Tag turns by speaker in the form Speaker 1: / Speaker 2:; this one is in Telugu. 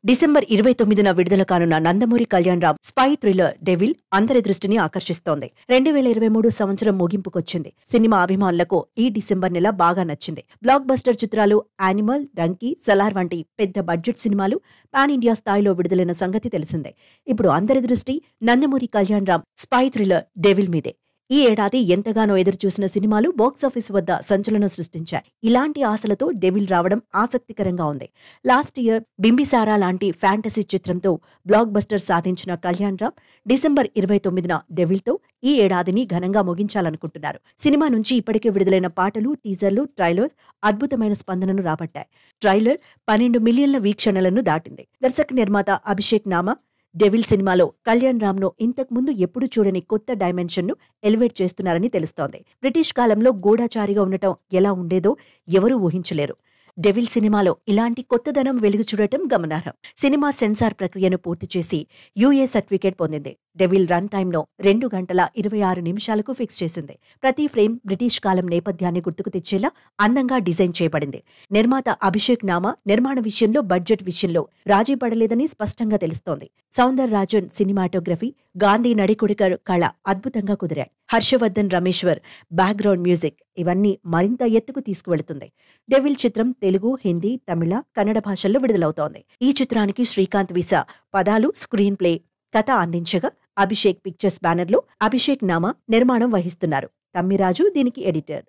Speaker 1: డిసెంబర్ 29న విడుదల కానున్న Nandamuri Kalyan Ram spy thriller devil అందరి దృష్టిని ఆకర్షిస్తోంది. 2023 సంవత్సరం ముగింపుకొచ్చింది. సినిమా అభిమానులకు ఈ డిసెంబర్ నెల బాగా నచ్చింది. బ్లాక్ బస్టర్ చిత్రాలు యానిమల్, డంకీ, సలార్ వంటి పెద్ద బడ్జెట్ సినిమాలు పాన్ ఇండియా స్థాయిలో విడుదలైన సంగతి తెలిసిందే. ఇప్పుడు అందరి దృష్టి Nandamuri Kalyan Ram spy thriller devil మీదే. ఈ ఏడాది ఎంతగానో ఎదురుచూసిన సినిమాలు బాక్సాఫీస్ వద్ద సంచలనం సృష్టించాయి. ఇలాంటి ఆశలతో డెవిల్ రావడం ఆసక్తికరంగా ఉంది. లాస్ట్ ఇయర్ బింబిసారా లాంటి ఫ్యాంటసీ చిత్రంతో బ్లాక్ బస్టర్ సాధించిన కళ్యాణ్ రామ్ డిసెంబర్ 29న డెవిల్తో ఈ ఏడాదిని ఘనంగా ముగించాలనుకుంటున్నారు. సినిమా నుంచి ఇప్పటికే విడుదలైన పాటలు, టీజర్లు, ట్రైలర్ అద్భుతమైన స్పందనను రాబట్టాయి. ట్రైలర్ 12 మిలియన్ల వీక్షణలను దాటింది. దర్శక నిర్మాత అభిషేక్ నామా డెవిల్ సినిమాలో కళ్యాణ్ రామ్ను ఇంతకు ముందు ఎప్పుడూ చూడని కొత్త డైమెన్షన్ను ఎలివేట్ చేస్తున్నారని తెలుస్తోంది. బ్రిటిష్ కాలంలో గూఢచారిగా ఉండటం ఎలా ఉండేదో ఎవరూ ఊహించలేరు. డెవిల్ సినిమాలో ఇలాంటి కొత్తదనం వెలుగు చూడటం గమనార్హం. సినిమా సెన్సార్ ప్రక్రియను పూర్తి చేసి యుఏ సర్టిఫికేట్ పొందింది. డెవిల్ రన్ టైమ్ను 2 గంటల 26 నిమిషాలకు ఫిక్స్ చేసింది. ప్రతి ఫ్రేమ్ బ్రిటిష్ కాలం నేపథ్యాన్ని గుర్తుకు తెచ్చేలా అందంగా డిజైన్ చేయబడింది. నిర్మాత అభిషేక్ నామా నిర్మాణ విషయంలో, బడ్జెట్ విషయంలో రాజీ పడలేదని స్పష్టంగా తెలుస్తోంది. సౌందర్ రాజన్ సినిమాటోగ్రఫీ, గాంధీ నడికుడికర్ కళ అద్భుతంగా కుదిరాయి. హర్షవర్ధన్ రమేశ్వర్ బ్యాక్గ్రౌండ్ మ్యూజిక్ ఇవన్నీ మరింత ఎత్తుకు తీసుకువెళుతుంది. డెవిల్ చిత్రం తెలుగు, హిందీ, తమిళ, కన్నడ భాషల్లో విడుదలవుతోంది. ఈ చిత్రానికి శ్రీకాంత్ విసా పదాలు, స్క్రీన్ ప్లే, కథ అందించగా అభిషేక్ పిక్చర్స్ బ్యానర్లో అభిషేక్ నామా నిర్మాణం వహిస్తున్నారు. తమ్మిరాజు దీనికి ఎడిటర్.